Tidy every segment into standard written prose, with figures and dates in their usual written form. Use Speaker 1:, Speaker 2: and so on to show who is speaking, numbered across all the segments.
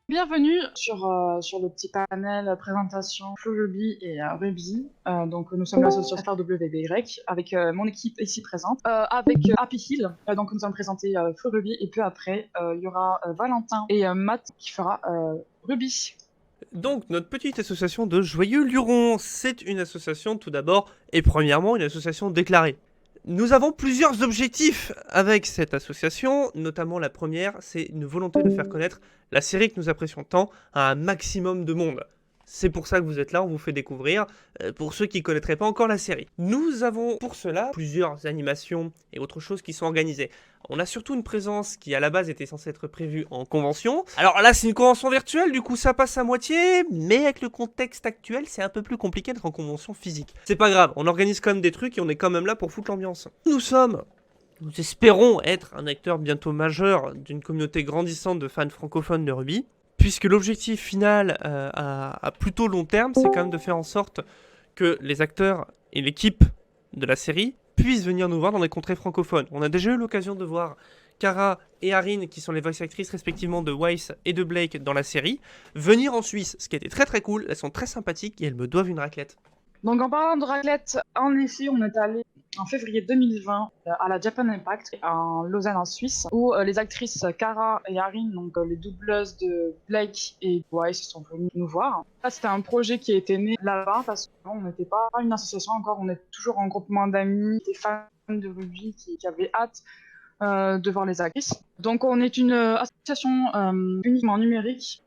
Speaker 1: Bienvenue sur le petit panel présentation Ruby et Ruby. Donc nous sommes l'association FRWBY avec mon équipe ici présente, avec Happy Hill. Donc nous allons présenter Ruby et puis après il y aura Valentin et Matt qui fera Ruby.
Speaker 2: Donc, notre petite association de Joyeux Lurons, c'est une association tout d'abord et premièrement une association déclarée. Nous avons plusieurs objectifs avec cette association, notamment la première, c'est une volonté de faire connaître la série que nous apprécions tant à un maximum de monde. C'est pour ça que vous êtes là, on vous fait découvrir, pour ceux qui ne connaîtraient pas encore la série. Nous avons pour cela plusieurs animations et autres choses qui sont organisées. On a surtout une présence qui à la base était censée être prévue en convention. Alors là c'est une convention virtuelle, du coup ça passe à moitié, mais avec le contexte actuel c'est un peu plus compliqué d'être en convention physique. C'est pas grave, on organise quand même des trucs et on est quand même là pour foutre l'ambiance. Nous espérons être un acteur bientôt majeur d'une communauté grandissante de fans francophones de Ruby, puisque l'objectif final à plutôt long terme, c'est quand même de faire en sorte que les acteurs et l'équipe de la série puissent venir nous voir dans les contrées francophones. On a déjà eu l'occasion de voir Kara et Arin, qui sont les voice actrices respectivement de Weiss et de Blake dans la série, venir en Suisse, ce qui était très très cool. Elles sont très sympathiques et elles me doivent une raclette.
Speaker 1: Donc en parlant de raclette, en effet on est allé en février 2020 à la Japan Impact en Lausanne en Suisse où les actrices Kara et Arin, donc les doubleuses de Blake et Weiss sont venues nous voir. Là c'était un projet qui a été né là-bas parce qu'on n'était pas une association encore, on est toujours un groupement d'amis, des fans de Ruby qui avaient hâte de voir les actrices. Donc on est une association uniquement numérique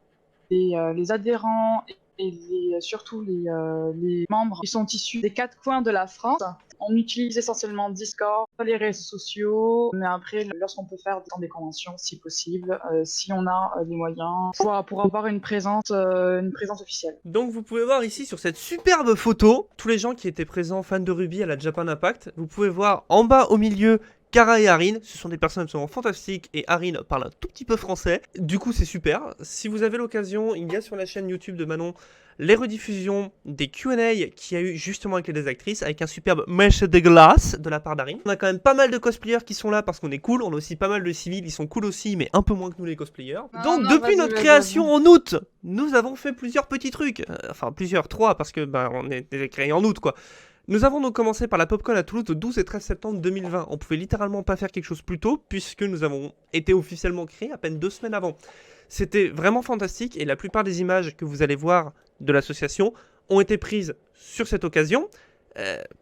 Speaker 1: et les adhérents et surtout les membres qui sont issus des 4 coins de la France. On utilise essentiellement Discord, les réseaux sociaux, mais après, lorsqu'on peut faire des conventions, si possible, si on a les moyens, pour avoir une présence officielle.
Speaker 2: Donc vous pouvez voir ici sur cette superbe photo, tous les gens qui étaient présents fans de Ruby à la Japan Impact. Vous pouvez voir en bas au milieu Kara et Arin, ce sont des personnes absolument fantastiques et Arin parle un tout petit peu français. Du coup c'est super. Si vous avez l'occasion, il y a sur la chaîne YouTube de Manon les rediffusions des Q&A qu'il y a eu justement avec les deux actrices, avec un superbe mèche de glace de la part d'Arin. On a quand même pas mal de cosplayers qui sont là parce qu'on est cool, on a aussi pas mal de civils, ils sont cool aussi, mais un peu moins que nous les cosplayers. Donc depuis notre création en août, nous avons fait plusieurs petits trucs. Enfin plusieurs, 3 parce que on est créé en août quoi. Nous avons donc commencé par la PopCon à Toulouse le 12 et 13 septembre 2020. On pouvait littéralement pas faire quelque chose plus tôt puisque nous avons été officiellement créés à peine 2 semaines avant. C'était vraiment fantastique et la plupart des images que vous allez voir de l'association ont été prises sur cette occasion.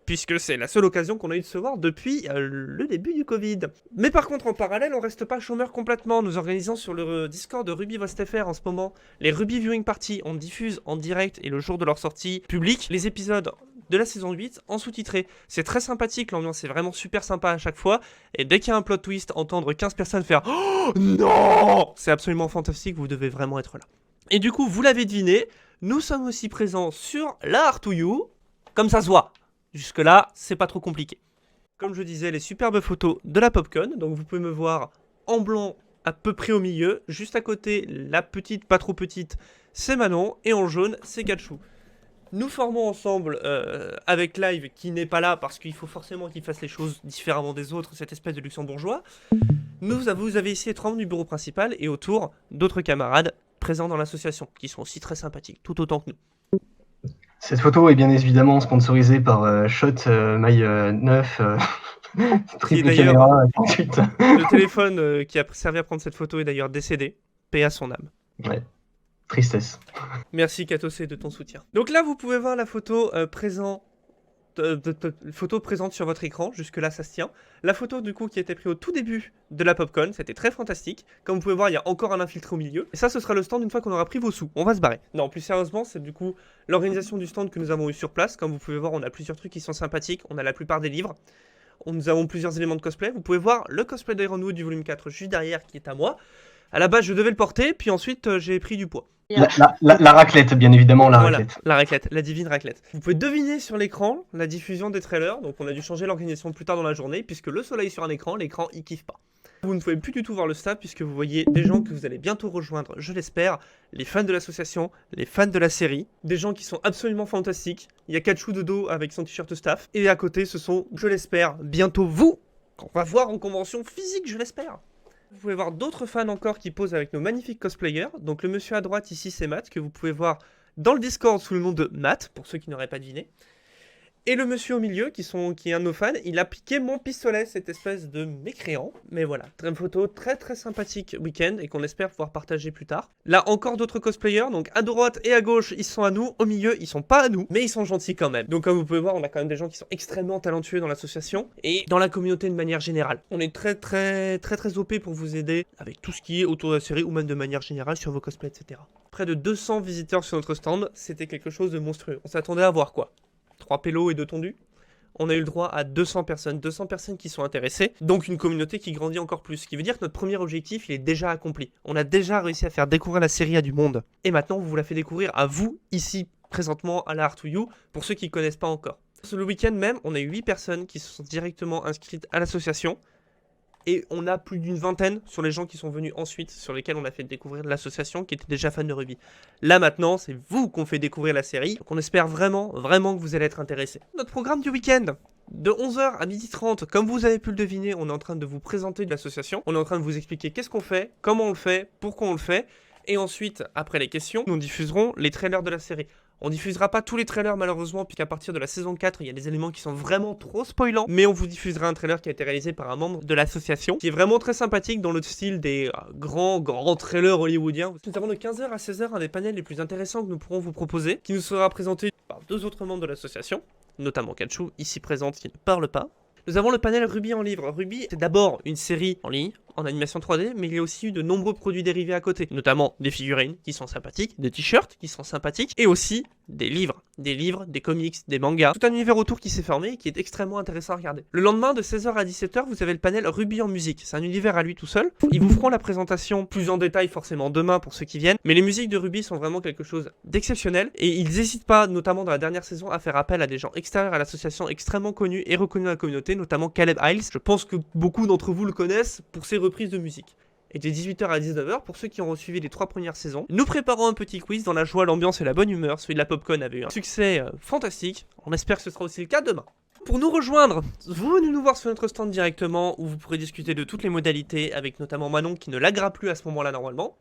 Speaker 2: Puisque c'est la seule occasion qu'on a eu de se voir depuis le début du Covid. Mais par contre, en parallèle, on reste pas chômeur complètement. Nous organisons sur le Discord de RubyVostFR en ce moment les Ruby Viewing Party. On diffuse en direct et le jour de leur sortie publique les épisodes de la saison 8 en sous-titré. C'est très sympathique, l'ambiance est vraiment super sympa à chaque fois. Et dès qu'il y a un plot twist, entendre 15 personnes faire « Oh non !» c'est absolument fantastique, vous devez vraiment être là. Et du coup, vous l'avez deviné, nous sommes aussi présents sur la Art to You, comme ça se voit. Jusque-là, c'est pas trop compliqué. Comme je disais, les superbes photos de la PopCon. Donc vous pouvez me voir en blanc à peu près au milieu. Juste à côté, la petite, pas trop petite, c'est Manon. Et en jaune, c'est Kachou. Nous formons ensemble avec Live, qui n'est pas là parce qu'il faut forcément qu'il fasse les choses différemment des autres, cette espèce de luxembourgeois. Vous avez ici les 3 membres du bureau principal et autour d'autres camarades présents dans l'association, qui sont aussi très sympathiques, tout autant que nous.
Speaker 3: Cette photo est bien évidemment sponsorisée par Shot My 9 triple caméra.
Speaker 2: Le téléphone qui a servi à prendre cette photo est d'ailleurs décédé. Paix à son âme.
Speaker 3: Ouais. Tristesse.
Speaker 2: Merci Katosé de ton soutien. Donc là, vous pouvez voir la photo photo présente sur votre écran, jusque-là ça se tient. La photo du coup qui a été prise au tout début de la PopCon, c'était très fantastique. Comme vous pouvez voir, il y a encore un infiltré au milieu. Et ça, ce sera le stand une fois qu'on aura pris vos sous. On va se barrer. Non, plus sérieusement, c'est du coup l'organisation du stand que nous avons eu sur place. Comme vous pouvez voir, on a plusieurs trucs qui sont sympathiques. On a la plupart des livres. Nous avons plusieurs éléments de cosplay. Vous pouvez voir le cosplay d'Ironwood du volume 4 juste derrière qui est à moi. À la base, je devais le porter, puis ensuite, j'ai pris du poids.
Speaker 3: La raclette, bien évidemment, raclette.
Speaker 2: La raclette, la divine raclette. Vous pouvez deviner sur l'écran la diffusion des trailers, donc on a dû changer l'organisation plus tard dans la journée, puisque le soleil sur un écran, l'écran il kiffe pas. Vous ne pouvez plus du tout voir le staff, puisque vous voyez des gens que vous allez bientôt rejoindre, je l'espère, les fans de l'association, les fans de la série, des gens qui sont absolument fantastiques. Il y a Kachou de dos avec son t-shirt staff, et à côté ce sont, je l'espère, bientôt vous, qu'on va voir en convention physique, je l'espère. Vous pouvez voir d'autres fans encore qui posent avec nos magnifiques cosplayers. Donc le monsieur à droite ici, c'est Matt, que vous pouvez voir dans le Discord sous le nom de Matt, pour ceux qui n'auraient pas deviné. Et le monsieur au milieu, qui est un de nos fans, il a piqué mon pistolet, cette espèce de mécréant. Mais voilà, une photo très très sympathique week-end et qu'on espère pouvoir partager plus tard. Là, encore d'autres cosplayers, donc à droite et à gauche, ils sont à nous. Au milieu, ils sont pas à nous, mais ils sont gentils quand même. Donc comme vous pouvez voir, on a quand même des gens qui sont extrêmement talentueux dans l'association et dans la communauté de manière générale. On est très OP pour vous aider avec tout ce qui est autour de la série ou même de manière générale sur vos cosplays, etc. Près de 200 visiteurs sur notre stand, c'était quelque chose de monstrueux. On s'attendait à voir quoi? 3 pélos et 2 tondus. On a eu le droit à 200 personnes qui sont intéressées, donc une communauté qui grandit encore plus. Ce qui veut dire que notre premier objectif, il est déjà accompli. On a déjà réussi à faire découvrir la série à du monde. Et maintenant, on vous la fait découvrir à vous, ici, présentement, à la Art to You, pour ceux qui ne connaissent pas encore. Le week-end même, on a eu 8 personnes qui se sont directement inscrites à l'association. Et on a plus d'une vingtaine sur les gens qui sont venus ensuite, sur lesquels on a fait découvrir l'association, qui étaient déjà fans de Ruby. Là maintenant, c'est vous qu'on fait découvrir la série, donc on espère vraiment que vous allez être intéressés. Notre programme du week-end, de 11h à 12h30, comme vous avez pu le deviner, on est en train de vous présenter l'association, on est en train de vous expliquer qu'est-ce qu'on fait, comment on le fait, pourquoi on le fait, et ensuite, après les questions, nous diffuserons les trailers de la série. On diffusera pas tous les trailers malheureusement, puisqu'à partir de la saison 4, il y a des éléments qui sont vraiment trop spoilants. Mais on vous diffusera un trailer qui a été réalisé par un membre de l'association, qui est vraiment très sympathique dans le style des grands trailers hollywoodiens. Nous avons de 15h à 16h un des panels les plus intéressants que nous pourrons vous proposer, qui nous sera présenté par 2 autres membres de l'association, notamment Kachu, ici présente, qui ne parle pas. Nous avons le panel Ruby en livre. Ruby, c'est d'abord une série en ligne, en animation 3D, mais il y a aussi eu de nombreux produits dérivés à côté, notamment des figurines qui sont sympathiques, des t-shirts qui sont sympathiques, et aussi des livres, des comics, des mangas, tout un univers autour qui s'est formé et qui est extrêmement intéressant à regarder. Le lendemain, de 16h à 17h, vous avez le panel Ruby en musique. C'est un univers à lui tout seul. Ils vous feront la présentation plus en détail forcément demain pour ceux qui viennent, mais les musiques de Ruby sont vraiment quelque chose d'exceptionnel, et ils n'hésitent pas, notamment dans la dernière saison, à faire appel à des gens extérieurs à l'association extrêmement connus et reconnus dans la communauté, notamment Caleb Hiles. Je pense que beaucoup d'entre vous le connaissent pour ses reprises de musique. Et de 18h à 19h, pour ceux qui ont suivi les 3 premières saisons, nous préparons un petit quiz dans la joie, l'ambiance et la bonne humeur. Celui de la Popcorn avait eu un succès fantastique. On espère que ce sera aussi le cas demain. Pour nous rejoindre, vous venez nous voir sur notre stand directement, où vous pourrez discuter de toutes les modalités, avec notamment Manon qui ne laguera plus à ce moment-là normalement.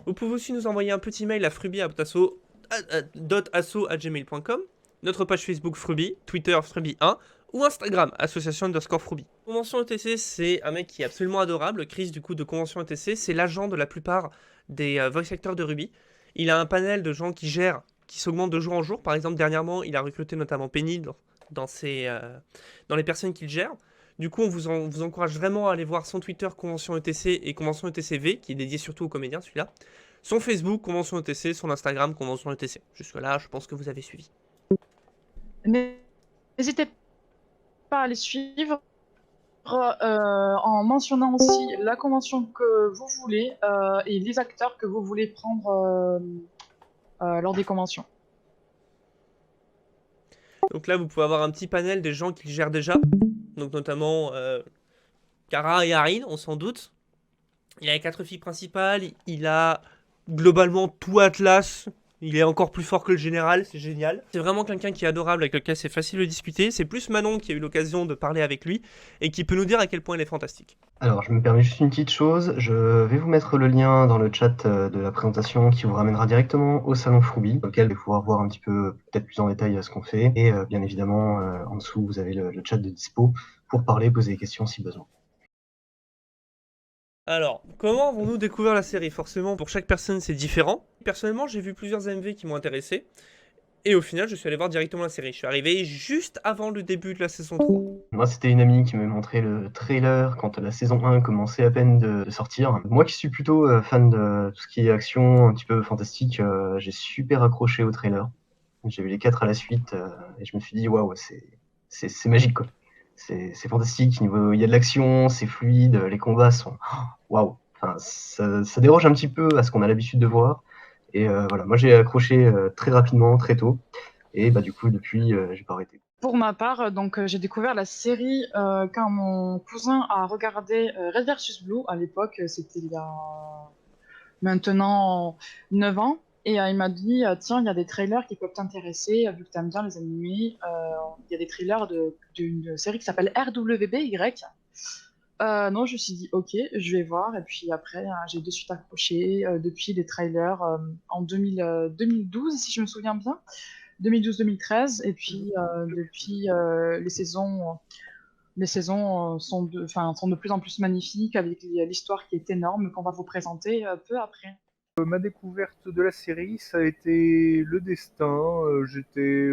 Speaker 2: Vous pouvez aussi nous envoyer un petit mail à fruby@asso@gmail.com, notre page Facebook Fruby, Twitter Fruby1, ou Instagram, association_Fruby. Convention ETC, c'est un mec qui est absolument adorable. Chris, du coup, de Convention ETC, c'est l'agent de la plupart des voice actors de Ruby. Il a un panel de gens qui gèrent, qui s'augmente de jour en jour. Par exemple, dernièrement, il a recruté notamment Penny dans les personnes qu'il gère. Du coup, on vous encourage vraiment à aller voir son Twitter Convention ETC et Convention ETCV, qui est dédié surtout aux comédiens, celui-là. Son Facebook, Convention ETC, son Instagram, Convention ETC. Jusque-là, je pense que vous avez suivi.
Speaker 1: N'hésitez pas à les suivre en mentionnant aussi la convention que vous voulez et les acteurs que vous voulez prendre lors des conventions.
Speaker 2: Donc là, vous pouvez avoir un petit panel des gens qui le gèrent déjà. Donc notamment Kara et Arin, on s'en doute. Il a les 4 filles principales. Il a globalement tout Atlas. Il est encore plus fort que le général, c'est génial. C'est vraiment quelqu'un qui est adorable, avec lequel c'est facile de discuter. C'est plus Manon qui a eu l'occasion de parler avec lui et qui peut nous dire à quel point il est fantastique.
Speaker 3: Alors, je me permets juste une petite chose. Je vais vous mettre le lien dans le chat de la présentation qui vous ramènera directement au salon Fruby, dans lequel vous allez pouvoir voir un petit peu, peut-être plus en détail, ce qu'on fait. Et bien évidemment, en dessous, vous avez le chat de dispo pour parler, poser des questions si besoin.
Speaker 2: Alors, comment avons-nous découvert la série? Forcément, pour chaque personne, c'est différent. Personnellement, j'ai vu plusieurs AMV qui m'ont intéressé. Et au final, je suis allé voir directement la série. Je suis arrivé juste avant le début de la saison 3.
Speaker 3: Moi, c'était une amie qui me montrait le trailer quand la saison 1 commençait à peine de sortir. Moi qui suis plutôt fan de tout ce qui est action, un petit peu fantastique, j'ai super accroché au trailer. J'ai vu les 4 à la suite et je me suis dit, waouh, c'est magique, quoi. C'est fantastique, il y a de l'action, c'est fluide, les combats sont... Waouh, enfin, ça déroge un petit peu à ce qu'on a l'habitude de voir. Et voilà, moi j'ai accroché très rapidement, très tôt. Et bah, du coup, depuis, j'ai pas arrêté.
Speaker 1: Pour ma part, donc j'ai découvert la série quand mon cousin a regardé Red vs Blue. À l'époque, c'était il y a maintenant 9 ans. Et il m'a dit, tiens, il y a des trailers qui peuvent t'intéresser, vu que tu aimes bien les animés. Il y a des trailers d'une série qui s'appelle RWBY. Non, je me suis dit, ok, je vais voir. Et puis après, j'ai de suite accroché depuis les trailers en 2012, si je me souviens bien. 2012-2013. Et puis depuis, les saisons sont de plus en plus magnifiques avec l'histoire qui est énorme qu'on va vous présenter peu après.
Speaker 4: Ma découverte de la série, ça a été le destin. J'étais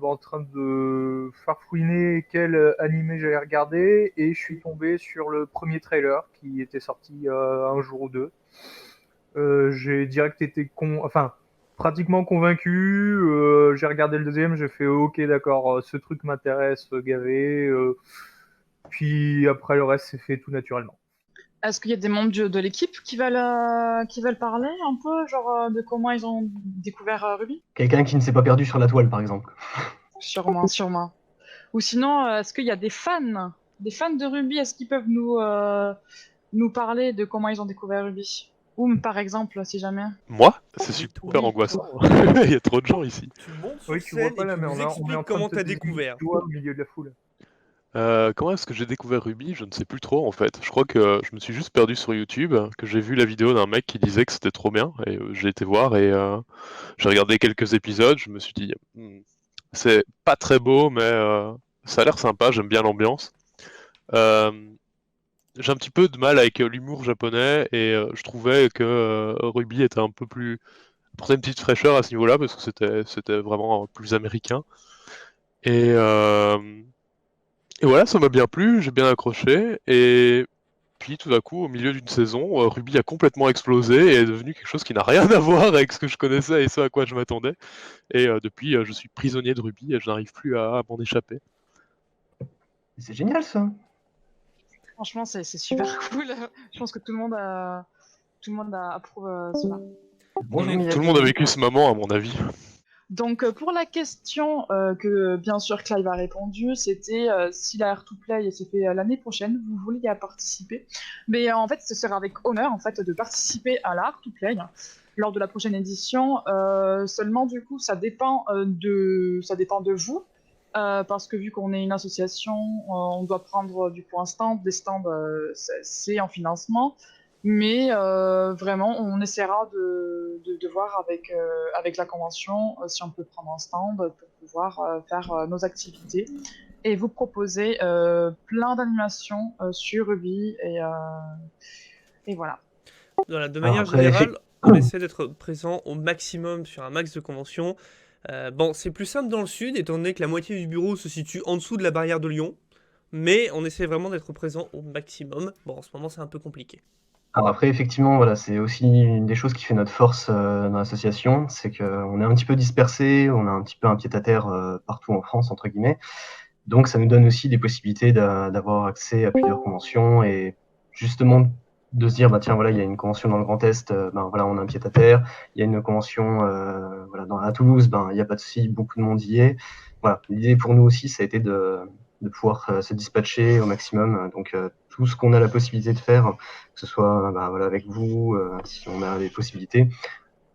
Speaker 4: en train de farfouiner quel animé j'allais regarder et je suis tombé sur le premier trailer qui était sorti un jour ou deux. J'ai direct été pratiquement convaincu. J'ai regardé le deuxième, j'ai fait ok, d'accord, ce truc m'intéresse, gavé. Puis après le reste, c'est fait tout naturellement.
Speaker 1: Est-ce qu'il y a des membres de l'équipe qui veulent parler un peu, genre de comment ils ont découvert Ruby?
Speaker 3: Quelqu'un qui ne s'est pas perdu sur la toile, par exemple.
Speaker 1: Sûrement, sûrement. Ou sinon, est-ce qu'il y a des fans de Ruby? Est-ce qu'ils peuvent nous parler de comment ils ont découvert Ruby? Ou par exemple, si jamais.
Speaker 5: Moi? C'est
Speaker 2: Oui,
Speaker 5: super
Speaker 2: oui.
Speaker 5: angoissant. Il y a trop de gens ici.
Speaker 2: Tu montes sur
Speaker 4: Oui, tu vois
Speaker 2: scène
Speaker 4: pas
Speaker 2: et
Speaker 4: là,
Speaker 2: tu
Speaker 4: mais
Speaker 2: nous
Speaker 4: on est en
Speaker 2: expliques
Speaker 4: train
Speaker 2: comment
Speaker 4: de
Speaker 2: t'as
Speaker 4: te
Speaker 2: découvert.
Speaker 4: désigner au milieu de la foule.
Speaker 5: Comment est-ce que j'ai découvert Ruby? Je ne sais plus trop en fait. Je crois que je me suis juste perdu sur YouTube, que j'ai vu la vidéo d'un mec qui disait que c'était trop bien, et j'ai été voir et j'ai regardé quelques épisodes. Je me suis dit, c'est pas très beau, mais ça a l'air sympa, j'aime bien l'ambiance. Euh, j'ai un petit peu de mal avec l'humour japonais et je trouvais que Ruby était un peu plus apportait une petite fraîcheur à ce niveau-là parce que c'était vraiment plus américain. Et, euh, et voilà, ça m'a bien plu, j'ai bien accroché. Et puis tout d'un coup, au milieu d'une saison, Ruby a complètement explosé et est devenu quelque chose qui n'a rien à voir avec ce que je connaissais et ce à quoi je m'attendais. Et depuis, je suis prisonnier de Ruby et je n'arrive plus à m'en échapper.
Speaker 3: C'est génial, ça.
Speaker 1: Franchement, c'est super cool. Je pense que tout le monde approuve cela.
Speaker 3: Bonjour,
Speaker 2: est-
Speaker 3: Miyagi.
Speaker 5: Tout le monde a vécu ce moment, à mon avis.
Speaker 1: Donc, pour la question que bien sûr Clive a répondu, c'était si la Air2Play se fait l'année prochaine, vous voulez y participer. Mais en fait, ce sera avec honneur en fait de participer à la Air2Play lors de la prochaine édition. Seulement, du coup, ça dépend de vous. Parce que vu qu'on est une association, on doit prendre du coup un stand. Des stands, c'est en financement. Mais vraiment, on essaiera de voir avec la convention si on peut prendre un stand pour pouvoir faire nos activités et vous proposer plein d'animations sur Ruby et voilà.
Speaker 2: Voilà, de
Speaker 3: Alors
Speaker 2: manière
Speaker 3: après,
Speaker 2: générale, on essaie d'être présent au maximum sur un max de conventions. Bon, c'est plus simple dans le sud, étant donné que la moitié du bureau se situe en dessous de la barrière de Lyon. Mais on essaie vraiment d'être présent au maximum. Bon, en ce moment, c'est un peu compliqué.
Speaker 3: Alors après, effectivement, voilà, c'est aussi une des choses qui fait notre force dans l'association, c'est qu'on est un petit peu dispersé, on a un petit peu un pied-à-terre partout en France, entre guillemets. Donc ça nous donne aussi des possibilités d'avoir accès à plusieurs conventions et justement de se dire, bah tiens, voilà, il y a une convention dans le Grand Est, ben voilà, on a un pied-à-terre. Il y a une convention voilà, à Toulouse, ben il n'y a pas de souci, beaucoup de monde y est. Voilà, l'idée pour nous aussi, ça a été de pouvoir se dispatcher au maximum. Donc tout ce qu'on a la possibilité de faire, que ce soit voilà, avec vous, si on a des possibilités,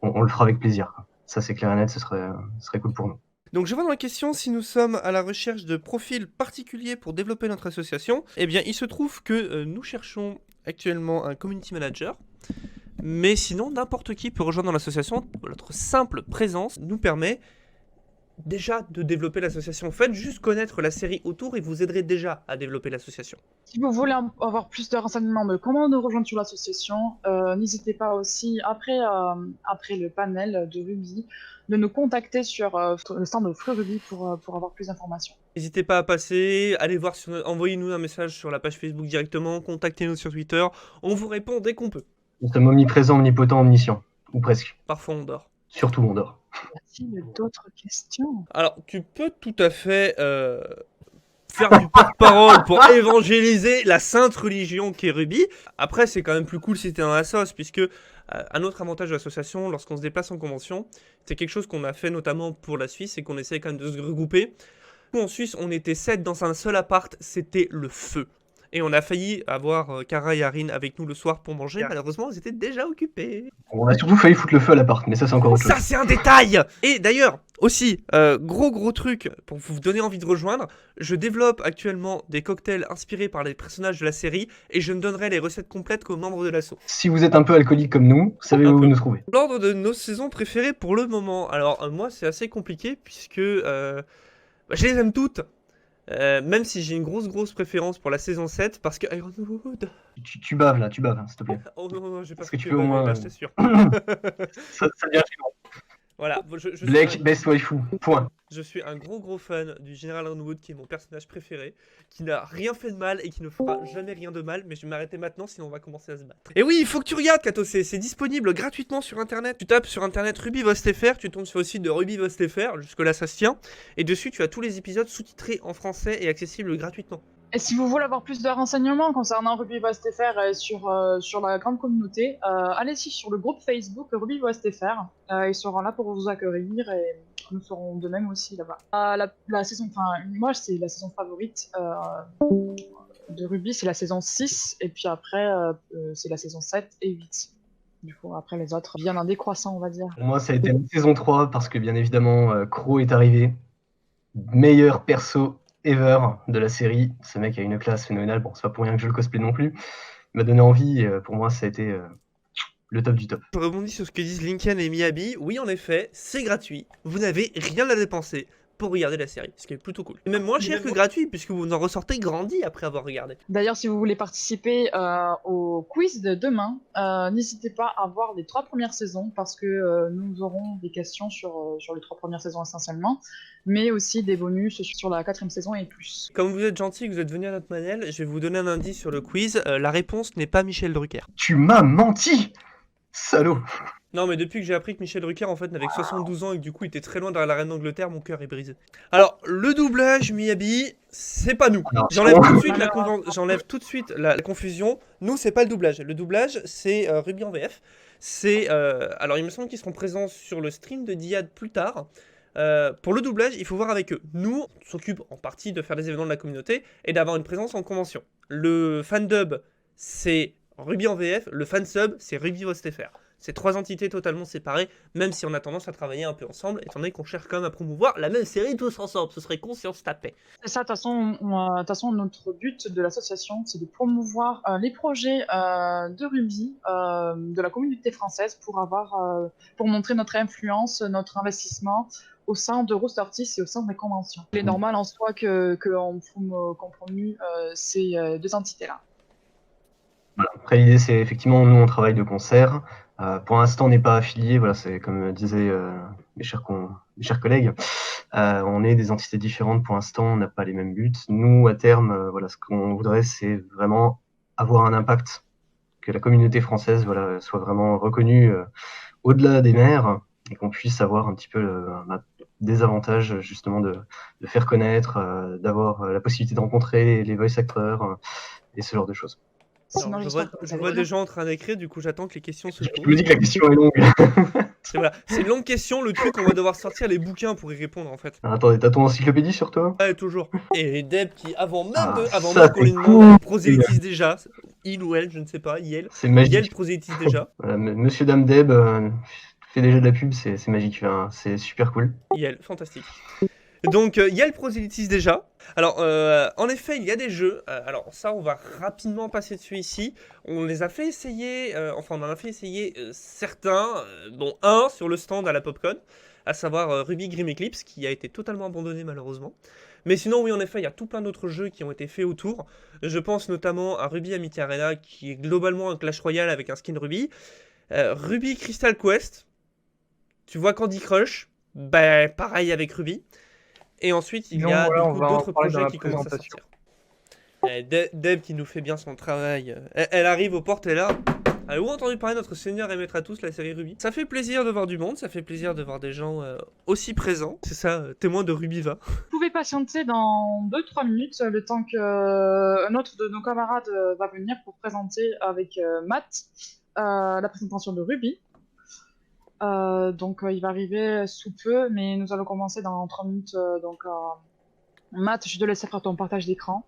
Speaker 3: on le fera avec plaisir. Ça c'est clair et net, ce serait cool pour nous.
Speaker 2: Donc je vois dans la question si nous sommes à la recherche de profils particuliers pour développer notre association. Eh bien, il se trouve que nous cherchons actuellement un community manager. Mais sinon, n'importe qui peut rejoindre l'association. Notre simple présence nous permet déjà de développer l'association. Faites juste connaître la série autour et vous aiderez déjà à développer l'association.
Speaker 1: Si vous voulez avoir plus de renseignements de comment nous rejoindre sur l'association, n'hésitez pas aussi, après le panel de Ruby, de nous contacter sur le stand de Free Ruby pour avoir plus d'informations.
Speaker 2: N'hésitez pas à passer, allez voir, envoyez-nous un message sur la page Facebook directement, contactez-nous sur Twitter, on vous répond dès qu'on peut.
Speaker 3: Nous sommes omniprésents, omnipotents, omniscients, ou presque.
Speaker 2: Parfois on dort.
Speaker 3: Surtout on dort.
Speaker 1: Y a-t-il d'autres questions?
Speaker 2: Alors, tu peux tout à fait faire du porte-parole pour évangéliser la sainte religion qu'est Ruby. Après, c'est quand même plus cool si t'es dans la sauce, puisque un autre avantage de l'association, lorsqu'on se déplace en convention, c'est quelque chose qu'on a fait notamment pour la Suisse, et qu'on essaie quand même de se regrouper. Nous, en Suisse, on était 7 dans un seul appart, c'était le feu. Et on a failli avoir Kara et Arin avec nous le soir pour manger. Malheureusement, ils étaient déjà occupés.
Speaker 3: On a surtout failli foutre le feu à l'appart, mais ça c'est encore autre chose.
Speaker 2: Ça, c'est un détail. Et d'ailleurs, aussi, gros truc pour vous donner envie de rejoindre, je développe actuellement des cocktails inspirés par les personnages de la série et je ne donnerai les recettes complètes qu'aux membres de l'assaut.
Speaker 3: Si vous êtes un peu alcoolique comme nous, vous savez où nous trouver.
Speaker 2: L'ordre de nos saisons préférées pour le moment. Alors, moi, c'est assez compliqué puisque je les aime toutes. Même si j'ai une grosse préférence pour la saison 7 parce que Ironwood.
Speaker 3: Tu baves là, tu baves, hein, s'il te plaît.
Speaker 2: Oh non, j'ai pas
Speaker 3: Est-ce que
Speaker 2: fait
Speaker 3: tu peux au moins.
Speaker 2: là, je t'assure.
Speaker 3: Ça devient gênant.
Speaker 2: Voilà,
Speaker 3: Blake, best waifu, point.
Speaker 2: Je suis un gros fan du général Ironwood qui est mon personnage préféré, qui n'a rien fait de mal et qui ne fera jamais rien de mal, mais je vais m'arrêter maintenant sinon on va commencer à se battre. Et oui, il faut que tu regardes Kato, c'est disponible gratuitement sur internet. Tu tapes sur internet RubyVostFR, tu tombes sur le site de RubyVostFR, jusque là ça se tient, et dessus tu as tous les épisodes sous-titrés en français et accessibles gratuitement.
Speaker 1: Et si vous voulez avoir plus de renseignements concernant RubyVostFR et sur la grande communauté, allez-y sur le groupe Facebook RubyVostFR. Ils seront là pour vous accueillir et nous serons de même aussi là-bas. La saison, moi c'est la saison favorite de Ruby, c'est la saison 6 et puis après c'est la saison 7 et 8. Du coup après les autres viennent en décroissant on va dire.
Speaker 3: Pour moi ça a été la saison 3 parce que bien évidemment Crow est arrivé. Meilleur perso ever de la série. Ce mec a une classe phénoménale. Bon, c'est pas pour rien que je le cosplay non plus. Il m'a donné envie et pour moi, ça a été le top du top.
Speaker 2: Je rebondis sur ce que disent Lincoln et Miyabi. Oui, en effet, c'est gratuit. Vous n'avez rien à dépenser pour regarder la série, ce qui est plutôt cool. Et même moins cher que gratuit, puisque vous en ressortez grandi après avoir regardé.
Speaker 1: D'ailleurs, si vous voulez participer au quiz de demain, n'hésitez pas à voir les 3 premières saisons, parce que nous aurons des questions sur les 3 premières saisons essentiellement, mais aussi des bonus sur la 4e saison et plus.
Speaker 2: Comme vous êtes gentil, que vous êtes venu à notre manel, je vais vous donner un indice sur le quiz. La réponse n'est pas Michel Drucker.
Speaker 3: Tu m'as menti, salaud.
Speaker 2: Non, mais depuis que j'ai appris que Michel Drucker en fait n'avait que 72 ans et que du coup il était très loin derrière la reine d'Angleterre, mon cœur est brisé. Alors, le doublage Miyabi, c'est pas nous. J'enlève tout de suite la confusion. Nous, c'est pas le doublage. Le doublage, c'est Ruby en VF. Alors, il me semble qu'ils seront présents sur le stream de Diad plus tard. Pour le doublage, il faut voir avec eux. Nous, on s'occupe en partie de faire des événements de la communauté et d'avoir une présence en convention. Le fandub, c'est Ruby en VF. Le fansub, c'est RubyVostFR. C'est 3 entités totalement séparées, même si on a tendance à travailler un peu ensemble, étant donné qu'on cherche quand même à promouvoir la même série tous ensemble. Ce serait con si on se tapait.
Speaker 1: C'est ça, de toute façon, notre but de l'association, c'est de promouvoir les projets de Ruby, de la communauté française, pour montrer notre influence, notre investissement au sein de Roosterteeth et au sein des conventions. Il est normal en soi qu'on promue ces 2 entités-là.
Speaker 3: Voilà. Après, l'idée, c'est effectivement, nous, on travaille de concert. Pour l'instant, on n'est pas affilié. Voilà, c'est comme disaient mes chers collègues. On est des entités différentes pour l'instant. On n'a pas les mêmes buts. Nous, à terme, voilà, ce qu'on voudrait, c'est vraiment avoir un impact, que la communauté française, voilà, soit vraiment reconnue au-delà des mers et qu'on puisse avoir un petit peu des avantages justement de faire connaître, d'avoir la possibilité de rencontrer les voice acteurs et ce genre de choses.
Speaker 2: Alors, je vois des gens en train d'écrire, du coup j'attends que les questions se posent.
Speaker 3: Je me dis que la question est longue.
Speaker 2: C'est une longue question, le truc on va devoir sortir les bouquins pour y répondre en fait.
Speaker 3: Attendez, t'as ton encyclopédie sur toi?
Speaker 2: Ouais, toujours. Et Deb qui, avant même qu'on
Speaker 3: c'est
Speaker 2: lui demande, prosélytise déjà. Il ou elle, je ne sais pas, Yel.
Speaker 3: C'est magique.
Speaker 2: Yel prosélytise déjà.
Speaker 3: Voilà, Monsieur Dame Deb fait déjà de la pub, c'est magique, hein, c'est super cool.
Speaker 2: Yel, fantastique. Donc, Yel prosélytise déjà. Alors, en effet, il y a des jeux. Alors, ça, on va rapidement passer dessus ici. On les a fait essayer, on en a fait essayer certains, dont un sur le stand à la Popcon, à savoir Ruby Grim Eclipse, qui a été totalement abandonné malheureusement. Mais sinon, oui, en effet, il y a tout plein d'autres jeux qui ont été faits autour. Je pense notamment à Ruby Amity Arena, qui est globalement un Clash Royale avec un skin Ruby. Ruby Crystal Quest. Tu vois Candy Crush, bah, pareil avec Ruby. Et ensuite, il y a d'autres projets qui commencent à sortir. Deb qui nous fait bien son travail. Elle arrive aux portes, elle est là. Avez-vous entendu parler de notre Seigneur et Maître à tous, la série Ruby? Ça fait plaisir de voir du monde, ça fait plaisir de voir des gens aussi présents. C'est ça, témoin de Ruby va.
Speaker 1: Vous pouvez patienter dans 2-3 minutes, le temps qu'un autre de nos camarades va venir pour présenter avec Matt la présentation de Ruby. Donc il va arriver sous peu, mais nous allons commencer dans 3 minutes. Matt, je te laisse faire ton partage d'écran.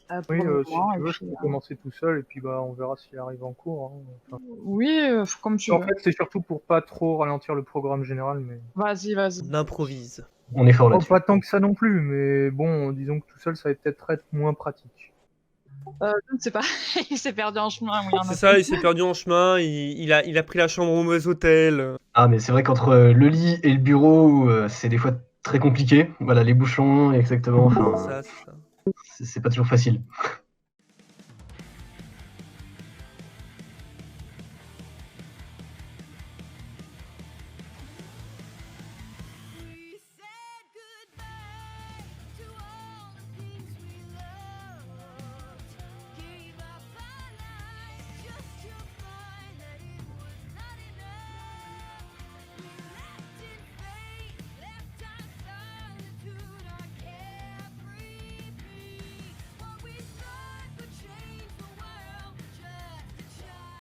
Speaker 1: pour
Speaker 4: Oui,
Speaker 1: le
Speaker 4: si
Speaker 1: moment.
Speaker 4: tu
Speaker 1: Et
Speaker 4: veux, je
Speaker 1: puis,
Speaker 4: peux commencer tout seul et puis bah on verra s'il arrive en cours. Hein. Enfin,
Speaker 1: oui, comme tu
Speaker 4: en
Speaker 1: veux.
Speaker 4: fait, c'est surtout pour pas trop ralentir le programme général, mais
Speaker 1: Vas-y.
Speaker 2: On improvise.
Speaker 3: On est fort
Speaker 4: oh,
Speaker 3: là-dessus.
Speaker 4: pas tant que ça non plus. Mais bon, disons que tout seul, ça va peut-être être moins pratique.
Speaker 1: Je ne sais pas, il s'est perdu en chemin. Oui, en
Speaker 2: C'est
Speaker 1: effet.
Speaker 2: ça, il s'est perdu en chemin, il a pris la chambre au mauvais hôtel.
Speaker 3: Ah, mais c'est vrai qu'entre le lit et le bureau, c'est des fois très compliqué. Voilà, les bouchons, exactement. Enfin,
Speaker 2: Ça, c'est ça.
Speaker 3: c'est pas toujours facile.